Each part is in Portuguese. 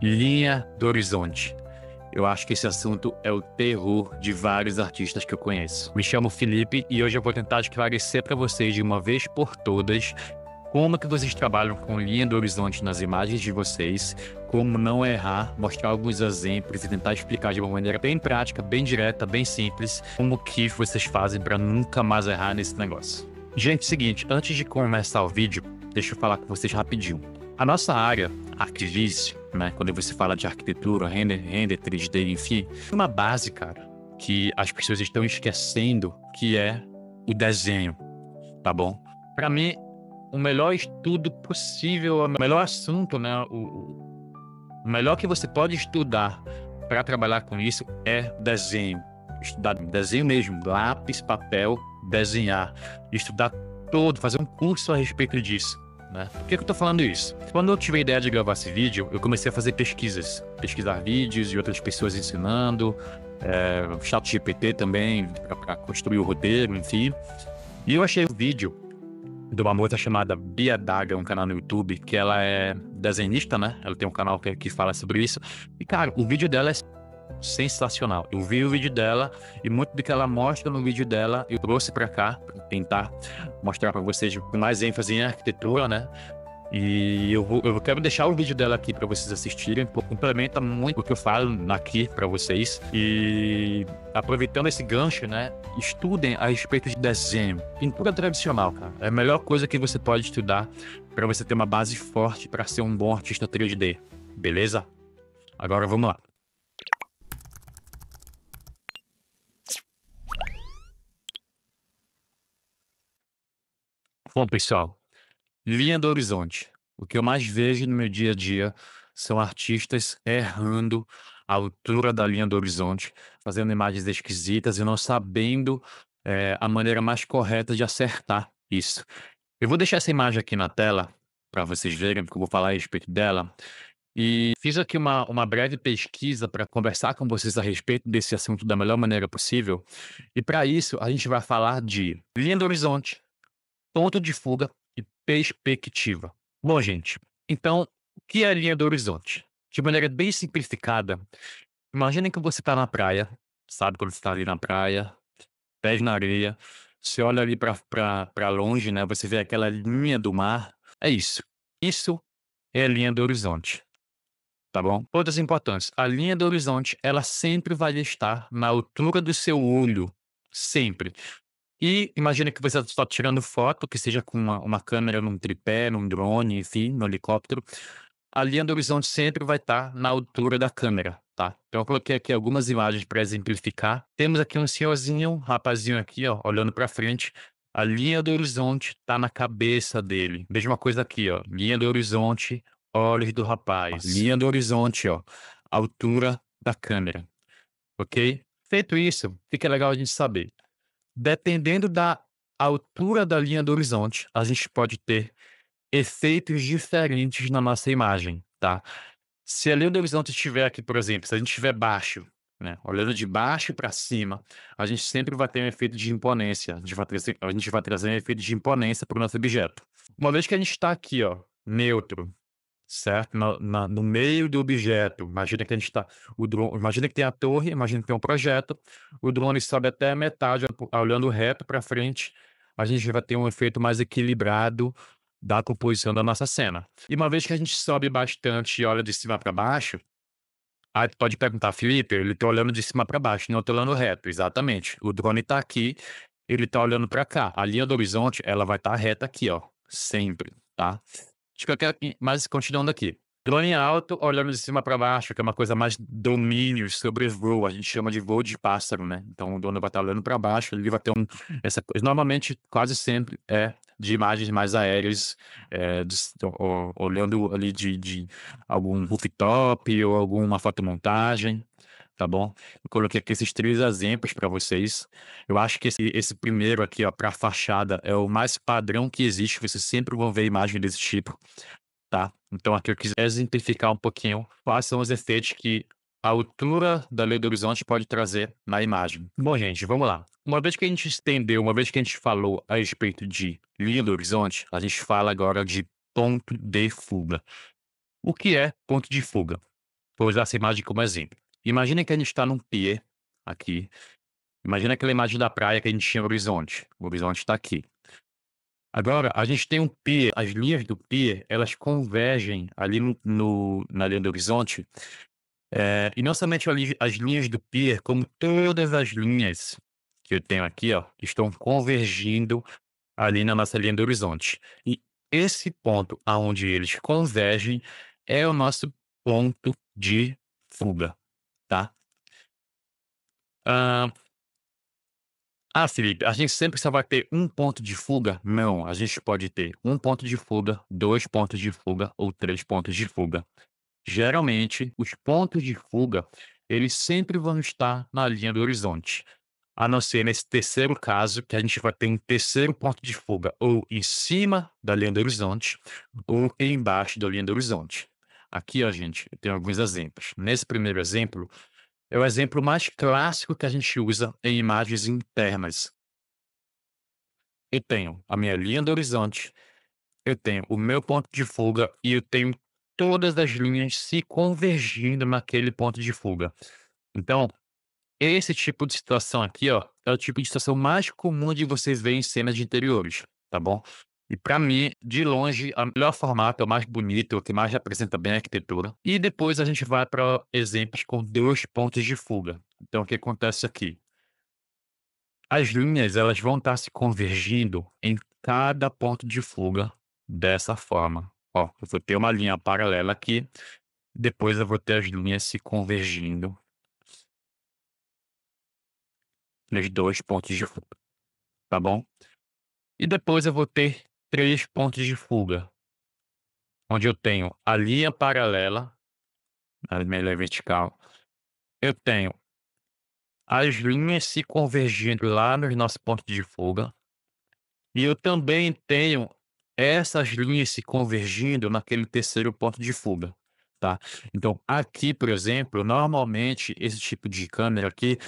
Linha do horizonte. Eu acho que esse assunto é o terror de vários artistas que eu conheço. Me chamo Felipe e hoje eu vou tentar esclarecer para vocês de uma vez por todas como que vocês trabalham com linha do horizonte nas imagens de vocês, como não errar, mostrar alguns exemplos e tentar explicar de uma maneira bem prática, bem direta, bem simples, como que vocês fazem para nunca mais errar nesse negócio. Gente, seguinte, antes de começar o vídeo, deixa eu falar com vocês rapidinho. A nossa área, ArcViz, né, quando você fala de arquitetura, render 3D, enfim, é uma base, cara, que as pessoas estão esquecendo, que é o desenho, tá bom? Para mim, o melhor estudo possível, o melhor assunto, né, o melhor que você pode estudar para trabalhar com isso é desenho. Estudar desenho mesmo, lápis, papel, desenhar, estudar todo, fazer um curso a respeito disso. Né? Por que eu tô falando isso? Quando eu tive a ideia de gravar esse vídeo, eu comecei a fazer pesquisas. Pesquisar vídeos de outras pessoas ensinando, ChatGPT também, para construir o roteiro, enfim. E eu achei um vídeo de uma moça chamada Bia Daga, um canal no YouTube, que ela é desenhista, né? Ela tem um canal que fala sobre isso. E, cara, o vídeo dela é sensacional. Eu vi o vídeo dela e muito do que ela mostra no vídeo dela eu trouxe para cá para tentar mostrar para vocês com mais ênfase em arquitetura, né? E eu quero deixar o vídeo dela aqui para vocês assistirem, porque complementa muito o que eu falo aqui para vocês. E aproveitando esse gancho, né? Estudem a respeito de desenho. Pintura tradicional, cara. É a melhor coisa que você pode estudar para você ter uma base forte para ser um bom artista 3D. Beleza? Agora vamos lá. Bom, pessoal, linha do horizonte. O que eu mais vejo no meu dia a dia são artistas errando a altura da linha do horizonte, fazendo imagens esquisitas e não sabendo a maneira mais correta de acertar isso. Eu vou deixar essa imagem aqui na tela para vocês verem, porque eu vou falar a respeito dela. E fiz aqui uma breve pesquisa para conversar com vocês a respeito desse assunto da melhor maneira possível. E para isso, a gente vai falar de linha do horizonte, ponto de fuga e perspectiva. Bom, gente, então, o que é a linha do horizonte? De maneira bem simplificada, imaginem que você está na praia, sabe quando você está ali na praia, pés na areia, você olha ali para longe, né? Você vê aquela linha do mar. É isso. Isso é a linha do horizonte, tá bom? Pontos importantes. A linha do horizonte, ela sempre vai estar na altura do seu olho. Sempre. E imagina que você está tirando foto, que seja com uma câmera num tripé, num drone, enfim, no helicóptero. A linha do horizonte sempre vai estar na altura da câmera, tá? Então eu coloquei aqui algumas imagens para exemplificar. Temos aqui um senhorzinho, um rapazinho aqui, ó, olhando para frente. A linha do horizonte está na cabeça dele. Mesma coisa aqui, ó. Linha do horizonte, olhos do rapaz. Linha do horizonte, ó. Altura da câmera. Ok? Feito isso, o que é legal a gente saber? Dependendo da altura da linha do horizonte, a gente pode ter efeitos diferentes na nossa imagem, tá? Se a linha do horizonte estiver aqui, por exemplo, se a gente estiver baixo, né, olhando de baixo para cima, a gente sempre vai ter um efeito de imponência. A gente vai trazer um efeito de imponência para o nosso objeto. Uma vez que a gente está aqui, ó, neutro, certo? No meio do objeto. Imagina que a gente está. Imagina que tem a torre, imagina que tem um projeto. O drone sobe até a metade, olhando reto para frente. A gente vai ter um efeito mais equilibrado da composição da nossa cena. E uma vez que a gente sobe bastante e olha de cima para baixo, aí tu pode perguntar, Felipe, ele está olhando de cima para baixo, não está olhando reto. Exatamente. O drone está aqui, ele está olhando para cá. A linha do horizonte, ela vai estar reta aqui, ó. Sempre, tá? Acho que eu quero mas continuando aqui. Drone alto, olhando de cima para baixo, que é uma coisa mais domínio sobre voo, a gente chama de voo de pássaro, né? Então o drone vai estar olhando para baixo, ele vai ter essa coisa. Normalmente, quase sempre é de imagens mais aéreas, olhando ali de algum rooftop ou alguma fotomontagem, tá bom? Eu coloquei aqui esses 3 exemplos para vocês. Eu acho que esse primeiro aqui, ó, para fachada, é o mais padrão que existe. Vocês sempre vão ver imagem desse tipo, tá? Então aqui eu quis exemplificar um pouquinho quais são os efeitos que a altura da lei do horizonte pode trazer na imagem. Bom, gente, vamos lá. Uma vez que a gente estendeu, uma vez que a gente falou a respeito de linha do horizonte, a gente fala agora de ponto de fuga. O que é ponto de fuga? vou usar essa imagem como exemplo. Imagina que a gente está num pier aqui. Imagina aquela imagem da praia que a gente tinha no horizonte. O horizonte está aqui. Agora, a gente tem um pier, as linhas do pier, elas convergem ali na linha do horizonte, e não somente ali as linhas do pier, como todas as linhas que eu tenho aqui, ó, estão convergindo ali na nossa linha do horizonte. E esse ponto aonde eles convergem é o nosso ponto de fuga, tá? Hã, Felipe, a gente sempre só vai ter um ponto de fuga? Não, a gente pode ter um ponto de fuga, 2 pontos de fuga ou 3 pontos de fuga. Geralmente, os pontos de fuga, eles sempre vão estar na linha do horizonte, a não ser nesse terceiro caso, que a gente vai ter um terceiro ponto de fuga, ou em cima da linha do horizonte, ou embaixo da linha do horizonte. Aqui, ó, gente, eu tenho alguns exemplos. Nesse primeiro exemplo, é o exemplo mais clássico que a gente usa em imagens internas. Eu tenho a minha linha do horizonte, eu tenho o meu ponto de fuga e eu tenho todas as linhas se convergindo naquele ponto de fuga. Então, esse tipo de situação aqui, ó, é o tipo de situação mais comum de vocês verem em cenas de interiores, tá bom? E para mim, de longe, o melhor formato, é o mais bonito, o que mais representa bem a arquitetura. E depois a gente vai para exemplos com 2 pontos de fuga. Então, o que acontece aqui? As linhas, elas vão estar se convergindo em cada ponto de fuga dessa forma. Ó, eu vou ter uma linha paralela aqui, depois eu vou ter as linhas se convergindo nos 2 pontos de fuga, tá bom? E depois eu vou ter 3 pontos de fuga, onde eu tenho a linha paralela, a linha vertical, eu tenho as linhas se convergindo lá nos nossos pontos de fuga, e eu também tenho essas linhas se convergindo naquele terceiro ponto de fuga, tá. Então, aqui, por exemplo, normalmente esse tipo de câmera aqui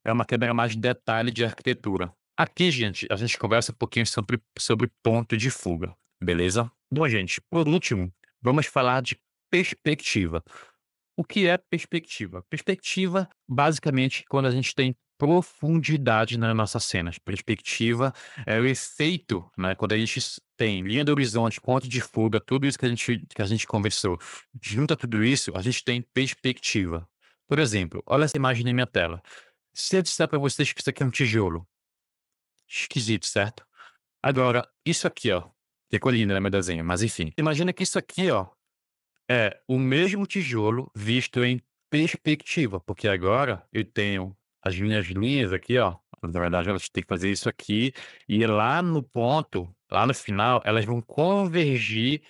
é uma câmera mais de detalhe de arquitetura. Aqui, gente, a gente conversa um pouquinho sobre ponto de fuga, beleza? Bom, gente, por último, vamos falar de perspectiva. O que é perspectiva? Perspectiva, basicamente, quando a gente tem profundidade nas nossas cenas. Perspectiva é o efeito, né? Quando a gente tem linha do horizonte, ponto de fuga, tudo isso que a gente conversou. Junta tudo isso, a gente tem perspectiva. Por exemplo, olha essa imagem na minha tela. Se eu disser para vocês que isso aqui é um tijolo, esquisito, certo? Agora, isso aqui, ó, ficou lindo, né, meu desenho, mas enfim. Imagina que isso aqui, ó, é o mesmo tijolo visto em perspectiva, porque agora eu tenho as minhas linhas aqui, ó. Na verdade, elas têm que fazer isso aqui, e lá no ponto, lá no final, elas vão convergir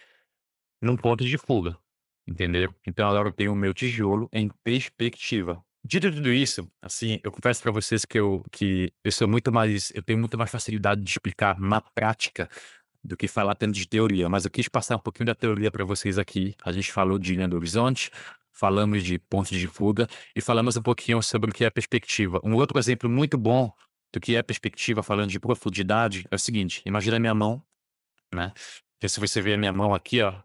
num ponto de fuga, entendeu? Então agora eu tenho o meu tijolo em perspectiva. Dito tudo isso, assim, eu confesso para vocês eu tenho muito mais facilidade de explicar na prática do que falar tanto de teoria, mas eu quis passar um pouquinho da teoria para vocês aqui. A gente falou de linha do horizonte, falamos de pontos de fuga e falamos um pouquinho sobre o que é perspectiva. Um outro exemplo muito bom do que é perspectiva, falando de profundidade, é o seguinte: imagina a minha mão, né? Porque se você ver a minha mão aqui, ó,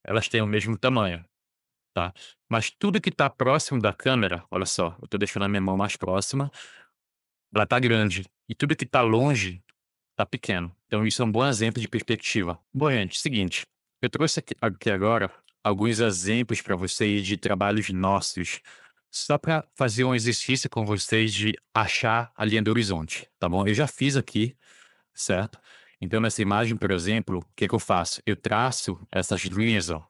elas têm o mesmo tamanho, tá? Mas tudo que está próximo da câmera, olha só, eu tô deixando a minha mão mais próxima, ela tá grande, e tudo que está longe tá pequeno. Então isso é um bom exemplo de perspectiva. Bom, gente, seguinte, eu trouxe aqui agora alguns exemplos para vocês de trabalhos nossos, só para fazer um exercício com vocês de achar a linha do horizonte, tá bom? Eu já fiz aqui, certo? Então nessa imagem, por exemplo, o que que eu faço? Eu traço essas linhas, ó.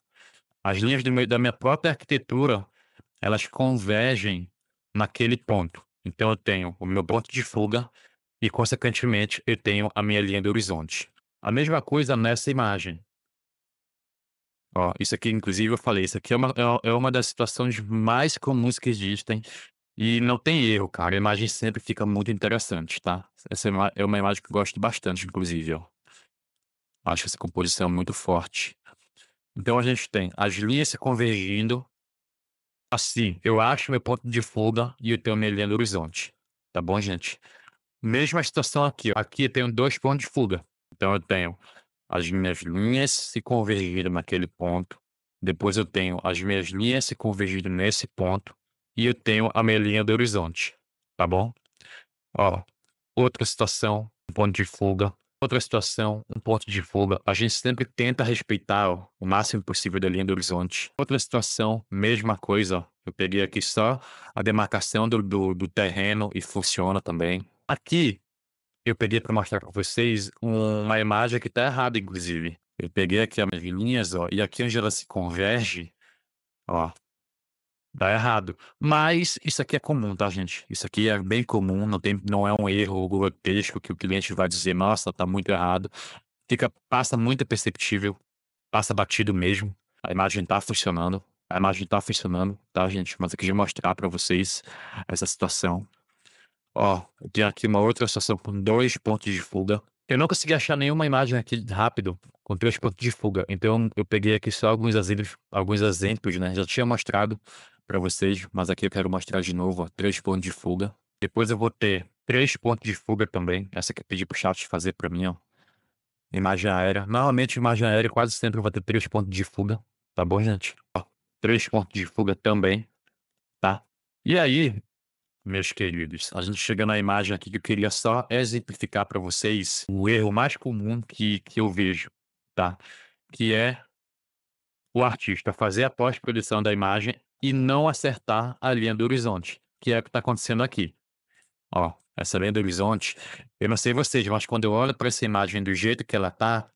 As linhas da minha própria arquitetura, elas convergem naquele ponto. Então eu tenho o meu ponto de fuga e, consequentemente, eu tenho a minha linha do horizonte. A mesma coisa nessa imagem. Ó, isso aqui, inclusive, eu falei, isso aqui é uma das situações mais comuns que existem e não tem erro, cara. A imagem sempre fica muito interessante, tá? Essa é uma imagem que eu gosto bastante, inclusive, ó. Acho essa composição muito forte. Então a gente tem as linhas se convergindo. Assim, eu acho meu ponto de fuga e eu tenho minha linha do horizonte. Tá bom, gente? Mesma situação aqui, ó. Aqui eu tenho 2 pontos de fuga. Então eu tenho as minhas linhas se convergindo naquele ponto, depois eu tenho as minhas linhas se convergindo nesse ponto, e eu tenho a minha linha do horizonte, tá bom? Ó, outra situação, um ponto de fuga. Outra situação, um ponto de fuga. A gente sempre tenta respeitar, ó, o máximo possível da linha do horizonte. Outra situação, mesma coisa, ó. Eu peguei aqui só a demarcação do terreno e funciona também. Aqui, eu peguei para mostrar para vocês uma imagem que tá errada, inclusive. Eu peguei aqui as minhas linhas, ó, e aqui onde ela se converge, ó, dá errado. Mas isso aqui é comum, tá, gente? Isso aqui é bem comum, não é um erro grotesco que o cliente vai dizer: "Nossa, tá muito errado". Passa muito perceptível, passa batido mesmo. A imagem tá funcionando, tá, gente? Mas eu queria mostrar pra vocês essa situação. Ó, eu tenho aqui uma outra situação com 2 pontos de fuga. Eu não consegui achar nenhuma imagem aqui rápido com 3 pontos de fuga, então eu peguei aqui só alguns exemplos, né, já tinha mostrado pra vocês, mas aqui eu quero mostrar de novo, ó, 3 pontos de fuga. Depois eu vou ter 3 pontos de fuga também, essa que eu pedi para o chat fazer pra mim, ó, imagem aérea. Normalmente imagem aérea quase sempre vai ter 3 pontos de fuga, tá bom, gente? Ó, 3 pontos de fuga também, tá? E aí, meus queridos, a gente chega na imagem aqui que eu queria só exemplificar para vocês o erro mais comum que eu vejo, tá? Que é o artista fazer a pós-produção da imagem e não acertar a linha do horizonte, que é o que está acontecendo aqui. Ó, essa linha do horizonte, eu não sei vocês, mas quando eu olho para essa imagem do jeito que ela tá,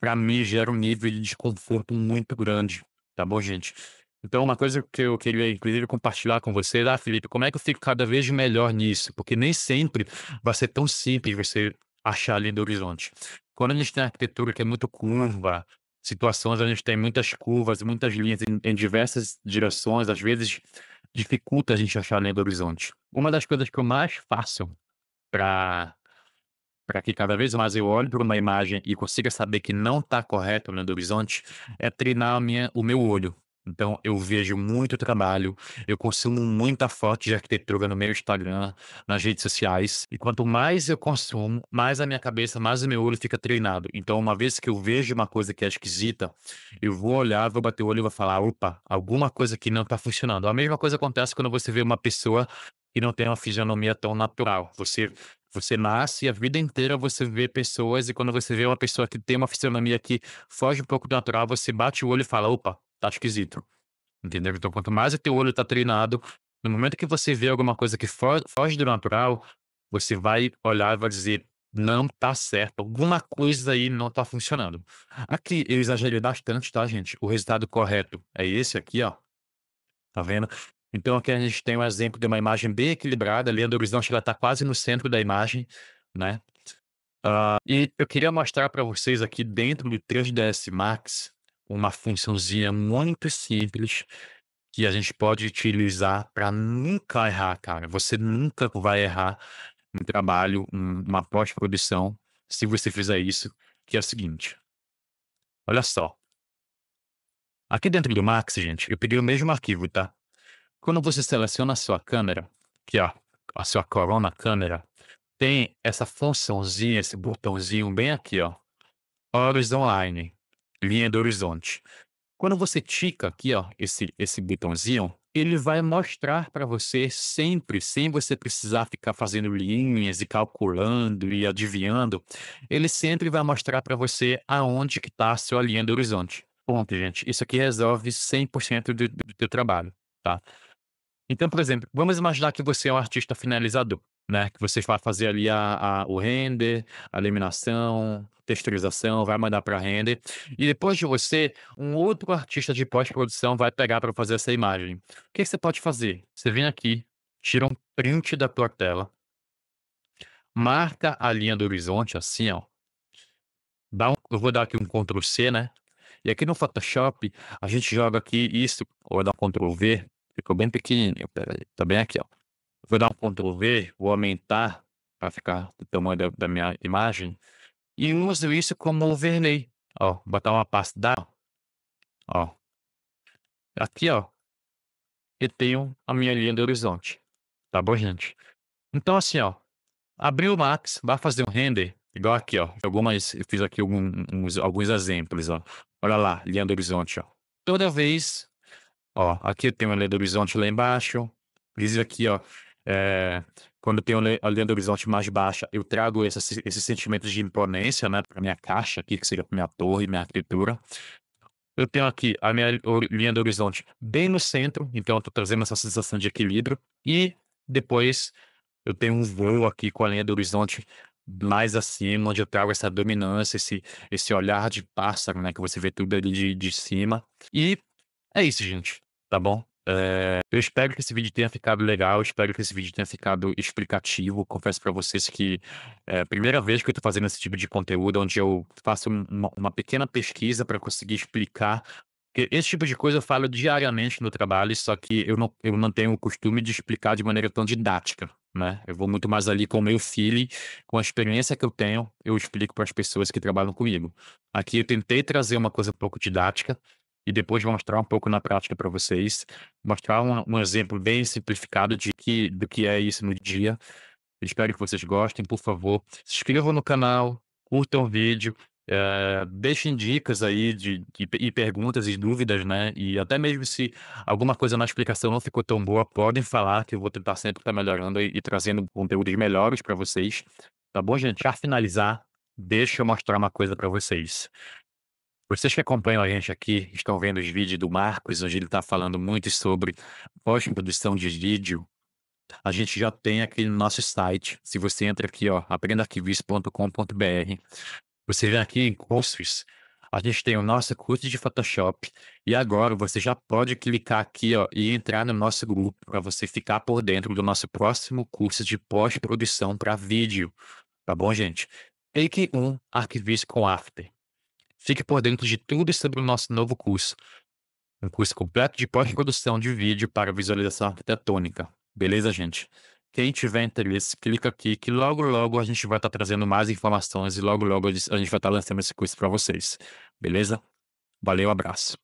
para mim gera um nível de desconforto muito grande, tá bom, gente? Então uma coisa que eu queria inclusive compartilhar com você: "Ah, Felipe, como é que eu fico cada vez melhor nisso?", porque nem sempre vai ser tão simples você achar a linha do horizonte. Quando a gente tem arquitetura que é muito curva, situações onde a gente tem muitas curvas, muitas linhas em diversas direções, às vezes dificulta a gente achar a linha do horizonte. Uma das coisas que eu mais faço para que cada vez mais eu olhe para uma imagem e consiga saber que não está correto olhando o horizonte, é treinar o meu olho. Então eu vejo muito trabalho, eu consumo muita foto de arquitetura no meu Instagram, nas redes sociais, e quanto mais eu consumo, mais a minha cabeça, mais o meu olho fica treinado. Então uma vez que eu vejo uma coisa que é esquisita, eu vou olhar, vou bater o olho e vou falar: "Opa, alguma coisa aqui não está funcionando". A mesma coisa acontece quando você vê uma pessoa que não tem uma fisionomia tão natural. Você nasce e a vida inteira você vê pessoas, e quando você vê uma pessoa que tem uma fisionomia que foge um pouco do natural, você bate o olho e fala: "Opa, tá esquisito", entendeu? Então quanto mais o teu olho tá treinado, no momento que você vê alguma coisa que foge do natural, você vai olhar e vai dizer: "Não tá certo, alguma coisa aí não tá funcionando". Aqui eu exagerei bastante, tá, gente? O resultado correto é esse aqui, ó, tá vendo? Então aqui a gente tem um exemplo de uma imagem bem equilibrada, a linha do horizonte ela tá quase no centro da imagem, né? E eu queria mostrar para vocês aqui dentro do 3ds Max, uma funçãozinha muito simples que a gente pode utilizar para nunca errar, cara. Você nunca vai errar um trabalho, uma pós-produção, se você fizer isso, que é o seguinte, olha só, aqui dentro do Max, gente, eu peguei o mesmo arquivo, tá? Quando você seleciona a sua câmera, que ó, a sua corona câmera, tem essa funçãozinha, esse botãozinho bem aqui, ó, Horizon Line, linha do horizonte. Quando você tica aqui, ó, esse botãozinho, ele vai mostrar para você sempre, sem você precisar ficar fazendo linhas e calculando e adivinhando, ele sempre vai mostrar para você aonde que tá a sua linha do horizonte. Ponto, gente. Isso aqui resolve 100% do teu trabalho, tá? Então, por exemplo, vamos imaginar que você é um artista finalizador, né, que você vai fazer ali o render, a eliminação, texturização, vai mandar para render, e depois de você, um outro artista de pós-produção vai pegar para fazer essa imagem. O que que você pode fazer? Você vem aqui, tira um print da tua tela, marca a linha do horizonte assim, ó, eu vou dar aqui um Ctrl C, né, e aqui no Photoshop, a gente joga aqui isso, vou dar um Ctrl V, ficou bem pequenininho, espera aí, tá bem aqui, ó. Vou dar um Ctrl V, vou aumentar para ficar do tamanho da minha imagem e uso isso como overlay. Ó, botar uma opacidade, ó. Aqui, ó, eu tenho a minha linha do horizonte, tá bom, gente? Então, assim, ó, abriu o Max, vai fazer um render, igual aqui, ó. Eu fiz aqui alguns exemplos, ó. Olha lá, linha do horizonte, ó. toda vez ó, aqui eu tenho a linha do horizonte lá embaixo, inclusive aqui, ó, eh, quando tem a linha do horizonte mais baixa, eu trago esses sentimentos de imponência, né, pra minha caixa aqui, que seria minha torre, minha arquitetura. Eu tenho aqui a minha linha do horizonte bem no centro, então eu tô trazendo essa sensação de equilíbrio, e depois eu tenho um voo aqui com a linha do horizonte mais acima, onde eu trago essa dominância, esse olhar de pássaro, né, que você vê tudo ali de cima. E é isso, gente, tá bom? Eu espero que esse vídeo tenha ficado legal, espero que esse vídeo tenha ficado explicativo. Confesso pra vocês que é a primeira vez que eu tô fazendo esse tipo de conteúdo, onde eu faço uma pequena pesquisa para conseguir explicar, porque esse tipo de coisa eu falo diariamente no trabalho, só que eu não tenho o costume de explicar de maneira tão didática, né. Eu vou muito mais ali com o meu feeling, com a experiência que eu tenho, eu explico para as pessoas que trabalham comigo. Aqui eu tentei trazer uma coisa um pouco didática, e depois mostrar um pouco na prática para vocês, mostrar um exemplo bem simplificado do que é isso no dia. Espero que vocês gostem, por favor, se inscrevam no canal, curtam o vídeo, deixem dicas aí e perguntas e dúvidas, né, e até mesmo se alguma coisa na explicação não ficou tão boa, podem falar que eu vou tentar sempre estar melhorando e trazendo conteúdos melhores para vocês, tá bom, gente? Pra finalizar, deixa eu mostrar uma coisa para vocês. Vocês que acompanham a gente aqui, estão vendo os vídeos do Marcos, onde ele está falando muito sobre pós-produção de vídeo. A gente já tem aqui no nosso site. Se você entra aqui, ó, aprendaarquivisto.com.br, você vem aqui em cursos. A gente tem o nosso curso de Photoshop. E agora você já pode clicar aqui, ó, e entrar no nosso grupo para você ficar por dentro do nosso próximo curso de pós-produção para vídeo. Tá bom, gente? Take 1 Arquivisto com After. Fique por dentro de tudo sobre o nosso novo curso. Um curso completo de pós-produção de vídeo para visualização arquitetônica. Beleza, gente? Quem tiver interesse, clica aqui que logo, logo a gente vai estar trazendo mais informações e logo, logo a gente vai estar lançando esse curso para vocês. Beleza? Valeu, abraço.